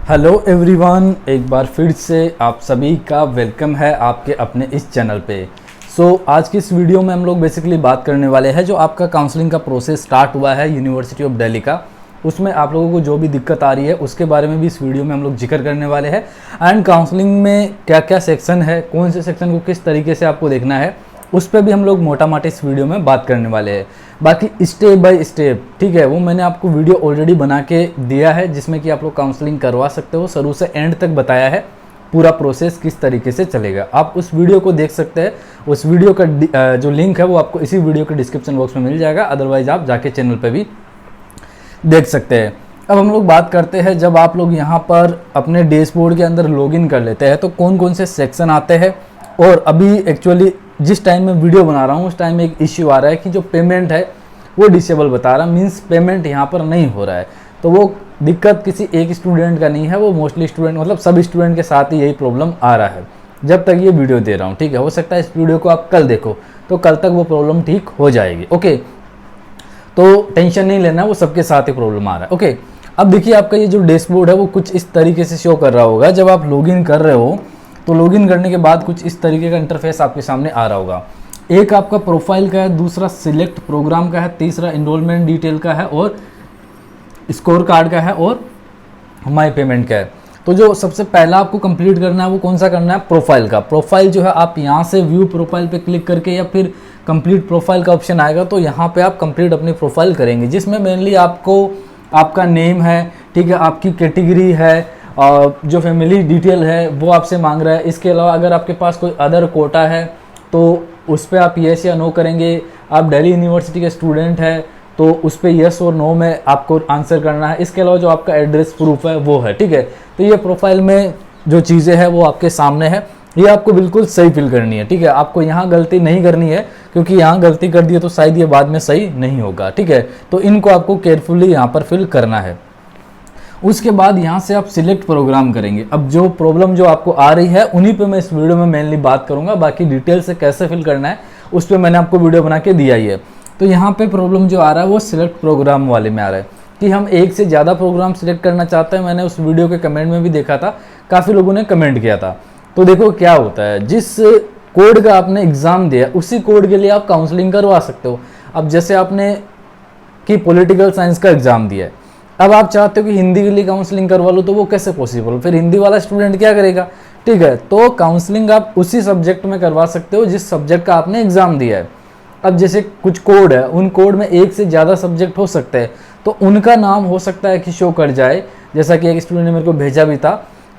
Hello everyone, एक बार फिर से आप सभी का वेलकम है आपके अपने इस चैनल पे। आज की इस वीडियो में हम लोग बेसिकली बात करने वाले हैं जो आपका काउंसलिंग का प्रोसेस स्टार्ट हुआ है यूनिवर्सिटी ऑफ दिल्ली का, उसमें आप लोगों को जो भी दिक्कत आ रही है उसके बारे में भी इस वीडियो में हम लोग जिक्र करने वाले हैं। एंड काउंसलिंग में क्या क्या सेक्शन है, कौन से सेक्शन को किस तरीके से आपको देखना है, उस पर भी हम लोग मोटा माटी इस वीडियो में बात करने वाले हैं। बाकी स्टेप बाय स्टेप, ठीक है, वो मैंने आपको वीडियो ऑलरेडी बना के दिया है जिसमें कि आप लोग काउंसलिंग करवा सकते हो। शुरू से एंड तक बताया है पूरा प्रोसेस किस तरीके से चलेगा। आप उस वीडियो को देख सकते हैं। उस वीडियो का जो लिंक है वो आपको इसी वीडियो के डिस्क्रिप्शन बॉक्स में मिल जाएगा, अदरवाइज आप जाके चैनल पे भी देख सकते हैं। अब हम लोग बात करते हैं, जब आप लोग यहाँ पर अपने डैशबोर्ड के अंदर लॉगिन कर लेते हैं तो कौन कौन से सेक्शन आते हैं। और अभी एक्चुअली जिस टाइम में वीडियो बना रहा हूँ उस टाइम में एक इश्यू आ रहा है कि जो पेमेंट है वो डिसेबल बता रहा है, मीन्स पेमेंट यहाँ पर नहीं हो रहा है। तो वो दिक्कत किसी एक स्टूडेंट का नहीं है, वो मोस्टली स्टूडेंट मतलब सब स्टूडेंट के साथ ही यही प्रॉब्लम आ रहा है जब तक ये वीडियो दे रहा हूँ। ठीक है, हो सकता है इस वीडियो को आप कल देखो तो कल तक वो प्रॉब्लम ठीक हो जाएगी। ओके, तो टेंशन नहीं लेना, वो सबके साथ ही प्रॉब्लम आ रहा है। ओके, अब देखिए आपका ये जो डैशबोर्ड है वो कुछ इस तरीके से शो कर रहा होगा। जब आप लॉगिन कर रहे हो तो लॉगिन करने के बाद कुछ इस तरीके का इंटरफेस आपके सामने आ रहा होगा। एक आपका प्रोफाइल का है, दूसरा सिलेक्ट प्रोग्राम का है, तीसरा इनरोलमेंट डिटेल का है और स्कोर कार्ड का है और माई पेमेंट का है। तो जो सबसे पहला आपको कंप्लीट करना है वो कौन सा करना है, प्रोफाइल का। प्रोफाइल जो है आप यहाँ से व्यू प्रोफाइल पे क्लिक करके या फिर कंप्लीट प्रोफाइल का ऑप्शन आएगा तो यहाँ पे आप कंप्लीट अपनी प्रोफाइल करेंगे, जिसमें मेनली आपको आपका नेम है, ठीक है, आपकी कैटेगरी है और जो फैमिली डिटेल है वो आपसे मांग रहा है। इसके अलावा अगर आपके पास कोई अदर कोटा है तो उस पर आप येस या नो करेंगे। आप दिल्ली यूनिवर्सिटी के स्टूडेंट है तो उस पर येस और नो में आपको आंसर करना है। इसके अलावा जो आपका एड्रेस प्रूफ है वो है, ठीक है। तो ये प्रोफाइल में जो चीज़ें हैं वो आपके सामने है, ये आपको बिल्कुल सही फिल करनी है, ठीक है। आपको यहाँ गलती नहीं करनी है क्योंकि यहाँ गलती कर दी तो शायद ये बाद में सही नहीं होगा, ठीक है। तो इनको आपको केयरफुली यहाँ पर फिल करना है। उसके बाद यहाँ से आप सिलेक्ट प्रोग्राम करेंगे। अब जो प्रॉब्लम जो आपको आ रही है उन्हीं पे मैं इस वीडियो में मेनली बात करूँगा, बाकी डिटेल से कैसे फिल करना है उस पर मैंने आपको वीडियो बना के दिया ही है। तो यहाँ पे प्रॉब्लम जो आ रहा है वो सिलेक्ट प्रोग्राम वाले में आ रहा है कि हम एक से ज़्यादा प्रोग्राम सिलेक्ट करना चाहते हैं। मैंने उस वीडियो के कमेंट में भी देखा था, काफ़ी लोगों ने कमेंट किया था। तो देखो क्या होता है, जिस कोड का आपने एग्ज़ाम दिया उसी कोड के लिए आप काउंसलिंग करवा सकते हो। अब जैसे आपने कि पॉलिटिकल साइंस का एग्ज़ाम दिया है, अब आप चाहते हो कि हिंदी के लिए काउंसलिंग करवा लो, तो वो कैसे पॉसिबल, फिर हिंदी वाला स्टूडेंट क्या करेगा, ठीक है। तो काउंसलिंग आप उसी सब्जेक्ट में करवा सकते हो जिस सब्जेक्ट का आपने एग्ज़ाम दिया है। अब जैसे कुछ कोड है, उन कोड में एक से ज़्यादा सब्जेक्ट हो सकते हैं, तो उनका नाम हो सकता है कि शो कर जाए। जैसा कि एक स्टूडेंट ने मेरे को भेजा भी था,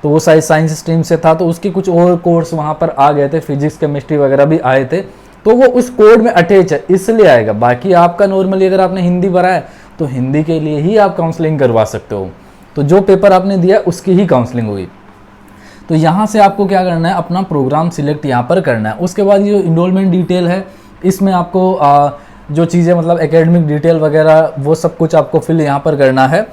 तो वो शायद साइंस स्ट्रीम से था, तो उसके कुछ और कोर्स वहाँ पर आ गए थे, फिजिक्स केमिस्ट्री वगैरह भी आए थे, तो वो उस कोड में अटैच है इसलिए आएगा। बाकी आपका नॉर्मली अगर आपने हिंदी भरा है तो हिंदी के लिए ही आप काउंसलिंग करवा सकते हो, तो जो पेपर आपने दिया उसकी ही काउंसलिंग होगी। तो यहाँ से आपको क्या करना है, अपना प्रोग्राम सिलेक्ट यहाँ पर करना है। उसके बाद जो इनरोलमेंट डिटेल है इसमें आपको जो चीज़ें मतलब एकेडमिक डिटेल वगैरह वो सब कुछ आपको फिल यहाँ पर करना है।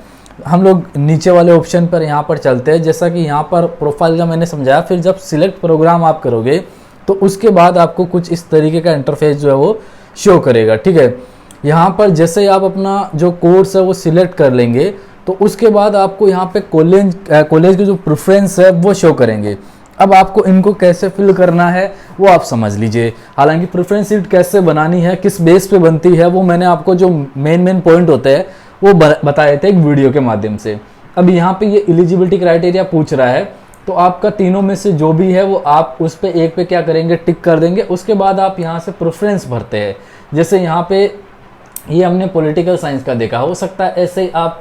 हम लोग नीचे वाले ऑप्शन पर यहाँ पर चलते हैं। जैसा कि यहाँ पर प्रोफाइल का मैंने समझाया, फिर जब सिलेक्ट प्रोग्राम आप करोगे तो उसके बाद आपको कुछ इस तरीके का इंटरफेस जो है वो शो करेगा, ठीक है। यहाँ पर जैसे ही आप अपना जो कोर्स है वो सिलेक्ट कर लेंगे तो उसके बाद आपको यहाँ पे कॉलेज के जो प्रेफरेंस है वो शो करेंगे। अब आपको इनको कैसे फिल करना है वो आप समझ लीजिए। हालांकि प्रेफरेंस शीट कैसे बनानी है, किस बेस पे बनती है, वो मैंने आपको जो मेन पॉइंट होते हैं वो बताए थे एक वीडियो के माध्यम से। अब यहाँ पे ये एलिजिबिलिटी क्राइटेरिया पूछ रहा है, तो आपका तीनों में से जो भी है वो आप उस पर एक पे क्या करेंगे, टिक कर देंगे। उसके बाद आप यहाँ से प्रेफरेंस भरते हैं। जैसे यहाँ पे ये हमने पॉलिटिकल साइंस का देखा, हो सकता है ऐसे ही आप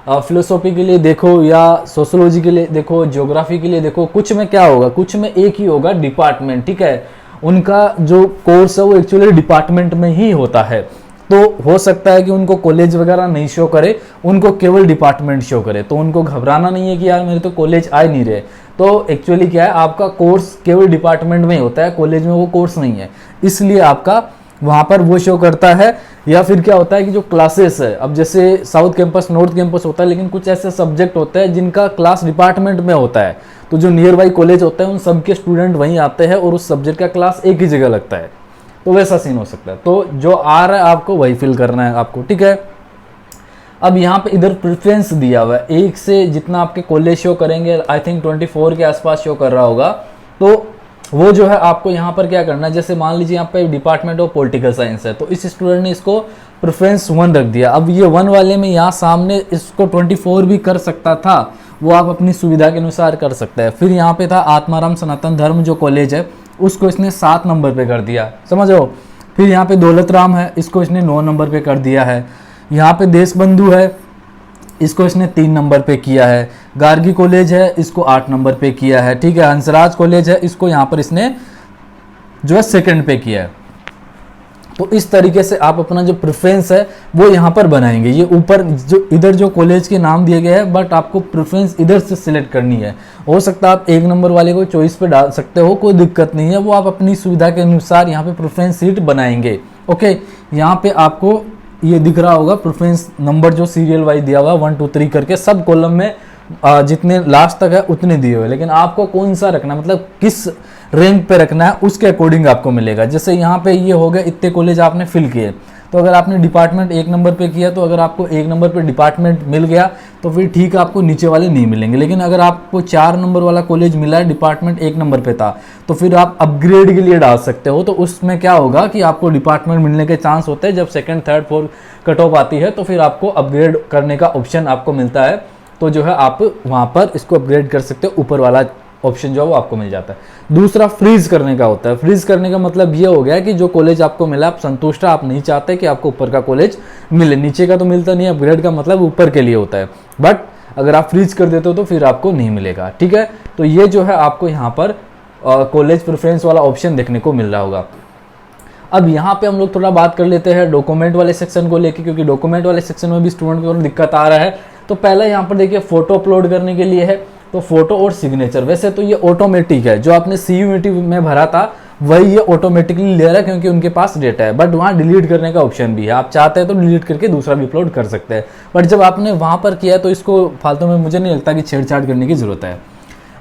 फिलोसॉफी के लिए देखो या सोशोलॉजी के लिए देखो, ज्योग्राफी के लिए देखो। कुछ में क्या होगा, कुछ में एक ही होगा डिपार्टमेंट, ठीक है। उनका जो कोर्स है वो एक्चुअली डिपार्टमेंट में ही होता है, तो हो सकता है कि उनको कॉलेज वगैरह नहीं शो करे, उनको केवल डिपार्टमेंट शो करे। तो उनको घबराना नहीं है कि यार मेरे तो कॉलेज आ ही नहीं रहे। तो एक्चुअली क्या है, आपका कोर्स केवल डिपार्टमेंट में ही होता है, कॉलेज में वो कोर्स नहीं है, इसलिए आपका वहाँ पर वो शो करता है। या फिर क्या होता है कि जो क्लासेस है, अब जैसे साउथ कैंपस नॉर्थ कैंपस होता है, लेकिन कुछ ऐसे सब्जेक्ट होते हैं जिनका क्लास डिपार्टमेंट में होता है, तो जो नियर बाई कॉलेज होता है उन सब के स्टूडेंट वहीं आते हैं और उस सब्जेक्ट का क्लास एक ही जगह लगता है, तो वैसा सीन हो सकता है। तो जो आ रहा है आपको वही फिल करना है आपको, ठीक है। अब यहाँ पे इधर प्रेफरेंस दिया हुआ है, 1 से जितना आपके कॉलेज शो करेंगे, आई थिंक 24 के आसपास शो कर रहा होगा, तो वो जो है आपको यहाँ पर क्या करना है, जैसे मान लीजिए यहाँ पे डिपार्टमेंट ऑफ पॉलिटिकल साइंस है, तो इस स्टूडेंट ने इसको प्रेफरेंस 1 रख दिया। अब ये 1 वाले में यहाँ सामने इसको 24 भी कर सकता था, वो आप अपनी सुविधा के अनुसार कर सकते हैं। फिर यहाँ पे था आत्माराम सनातन धर्म जो कॉलेज है, उसको इसने 7 नंबर पे कर दिया, समझ रहे हो। फिर यहाँ पे दौलत राम है, इसको इसने 9 नंबर पे कर दिया है। यहाँ पे देश बंधु है, इसको इसने 3 नंबर पे किया है। गार्गी कॉलेज है, इसको 8 नंबर पे किया है, ठीक है। हंसराज कॉलेज है, इसको यहाँ पर इसने जो है 2nd पे किया है। तो इस तरीके से आप अपना जो प्रेफरेंस है वो यहाँ पर बनाएंगे। ये ऊपर जो इधर जो कॉलेज के नाम दिए गए हैं, बट आपको प्रेफरेंस इधर से सिलेक्ट करनी है। हो सकता है आप 1 नंबर वाले को चॉइस पे डाल सकते हो, कोई दिक्कत नहीं है, वो आप अपनी सुविधा के अनुसार यहाँ पे प्रेफरेंस सीट बनाएंगे। ओके, यहाँ पे आपको ये दिख रहा होगा प्रेफरेंस नंबर जो सीरियल वाइज दिया हुआ 1 2 3 करके, सब कॉलम में जितने लास्ट तक है उतने दिए हुए, लेकिन आपको कौन सा रखना है, मतलब किस रैंक पे रखना है, उसके अकॉर्डिंग आपको मिलेगा। जैसे यहाँ पे ये हो गए इतने कॉलेज आपने फिल किए, तो अगर आपने डिपार्टमेंट 1 नंबर पे किया, तो अगर आपको 1 नंबर पे डिपार्टमेंट मिल गया तो फिर ठीक है, आपको नीचे वाले नहीं मिलेंगे। लेकिन अगर आपको 4 नंबर वाला कॉलेज मिला है, डिपार्टमेंट 1 नंबर पे था, तो फिर आप अपग्रेड के लिए डाल सकते हो। तो उसमें क्या होगा कि आपको डिपार्टमेंट मिलने के चांस होते हैं, जब 2nd 3rd 4th cut off आती है, तो फिर आपको अपग्रेड करने का ऑप्शन आपको मिलता है। तो जो है आप वहाँ पर इसको अपग्रेड कर सकते हो, ऊपर वाला ऑप्शन जो है वो आपको मिल जाता है। दूसरा फ्रीज करने का होता है। फ्रीज करने का मतलब ये हो गया कि जो कॉलेज आपको मिला आप संतुष्ट है, आप नहीं चाहते कि आपको ऊपर का कॉलेज मिले, नीचे का तो मिलता नहीं है। अपग्रेड का मतलब ऊपर के लिए होता है, बट अगर आप फ्रीज कर देते हो तो फिर आपको नहीं मिलेगा, ठीक है। तो ये जो है आपको यहाँ पर कॉलेज प्रेफरेंस वाला ऑप्शन देखने को मिल रहा होगा। अब यहाँ पे हम लोग थोड़ा बात कर लेते हैं डॉक्यूमेंट वाले सेक्शन को लेके, क्योंकि डॉक्यूमेंट वाले सेक्शन में भी स्टूडेंट को दिक्कत आ रहा है। तो पहले यहाँ पर देखिए फोटो अपलोड करने के लिए है, तो फोटो और सिग्नेचर, वैसे तो ये ऑटोमेटिक है, जो आपने CUET में भरा था वही ये ऑटोमेटिकली ले रहा है, क्योंकि उनके पास डेटा है। बट वहाँ डिलीट करने का ऑप्शन भी है, आप चाहते हैं तो डिलीट करके दूसरा भी अपलोड कर सकते हैं। बट जब आपने वहाँ पर किया तो इसको फालतू में मुझे नहीं लगता कि छेड़छाड़ करने की जरूरत है।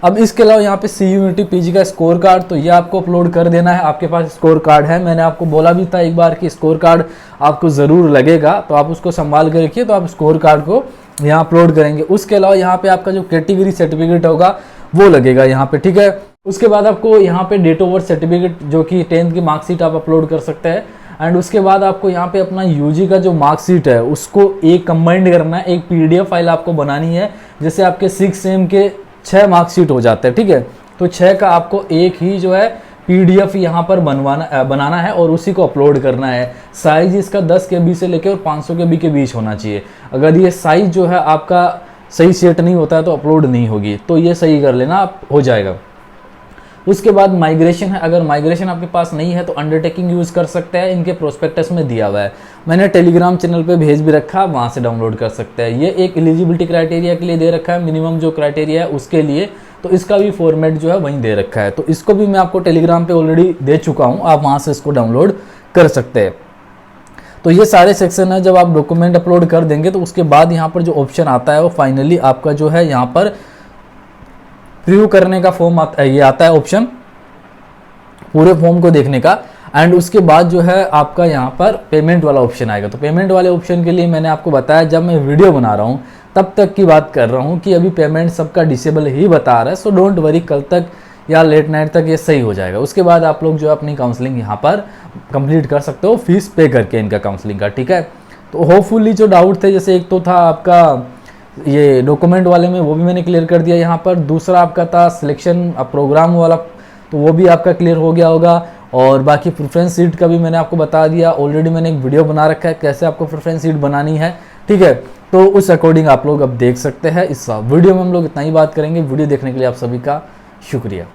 अब इसके अलावा यहाँ पे CUET PG का स्कोर कार्ड, तो ये आपको अपलोड कर देना है। आपके पास स्कोर कार्ड है, मैंने आपको बोला भी था एक बार कि स्कोर कार्ड आपको ज़रूर लगेगा, तो आप उसको संभाल के रखिए। तो आप स्कोर कार्ड को यहाँ अपलोड करेंगे। उसके अलावा यहाँ पे आपका जो कैटेगरी सर्टिफिकेट होगा वो लगेगा यहाँ पे, ठीक है। उसके बाद आपको यहाँ पे डेट ऑफ बर्थ सर्टिफिकेट जो कि 10th की मार्कशीट आप अपलोड कर सकते हैं। एंड उसके बाद आपको यहाँ पे अपना UG का जो मार्कशीट है उसको एक कंबाइंड करना है, एक PDF फाइल आपको बनानी है। जैसे आपके 6 सेम के 6 मार्कशीट हो जाते हैं, ठीक है। तो 6 का आपको एक ही जो है PDF यहाँ पर बनाना है और उसी को अपलोड करना है। साइज इसका 10 KB से लेकर और 500 KB के बीच होना चाहिए। अगर ये साइज जो है आपका सही सेट नहीं होता है तो अपलोड नहीं होगी, तो ये सही कर लेना, आप हो जाएगा। उसके बाद माइग्रेशन है, अगर माइग्रेशन आपके पास नहीं है तो अंडरटेकिंग यूज़ कर सकते हैं, इनके प्रोस्पेक्टस में दिया हुआ है। मैंने टेलीग्राम चैनल पे भेज भी रखा, वहाँ से डाउनलोड कर सकते हैं। ये एक एलिजिबिलिटी क्राइटेरिया के लिए दे रखा है, मिनिमम जो क्राइटेरिया है उसके लिए, तो इसका भी फॉर्मेट जो है वहीं दे रखा है। तो इसको भी मैं आपको टेलीग्राम पे ऑलरेडी दे चुका हूँ, आप वहाँ से इसको डाउनलोड कर सकते हैं। तो ये सारे सेक्शन है, जब आप डॉक्यूमेंट अपलोड कर देंगे तो उसके बाद यहाँ पर जो ऑप्शन आता है वो फाइनली आपका जो है यहाँ पर प्रीव्यू करने का फॉर्म आता है, ये आता है ऑप्शन पूरे फॉर्म को देखने का। एंड उसके बाद जो है आपका यहाँ पर पेमेंट वाला ऑप्शन आएगा। तो पेमेंट वाले ऑप्शन के लिए मैंने आपको बताया, जब मैं वीडियो बना रहा हूँ तब तक की बात कर रहा हूँ कि अभी पेमेंट सबका डिसेबल ही बता रहा है। सो डोंट वरी, कल तक या लेट नाइट तक ये सही हो जाएगा। उसके बाद आप लोग जो है अपनी काउंसलिंग यहाँ पर कंप्लीट कर सकते हो, फीस पे करके इनका काउंसलिंग का, ठीक है। तो होपफुली जो डाउट थे, जैसे एक तो था आपका ये डॉक्यूमेंट वाले में, वो भी मैंने क्लियर कर दिया यहाँ पर। दूसरा आपका था सिलेक्शन प्रोग्राम वाला, तो वो भी आपका क्लियर हो गया होगा। और बाकी प्रेफरेंस सीट का भी मैंने आपको बता दिया, ऑलरेडी मैंने एक वीडियो बना रखा है कैसे आपको प्रेफरेंस सीट बनानी है, ठीक है। तो उस अकॉर्डिंग आप लोग अब देख सकते हैं। इस वीडियो में हम लोग इतना ही बात करेंगे। वीडियो देखने के लिए आप सभी का शुक्रिया।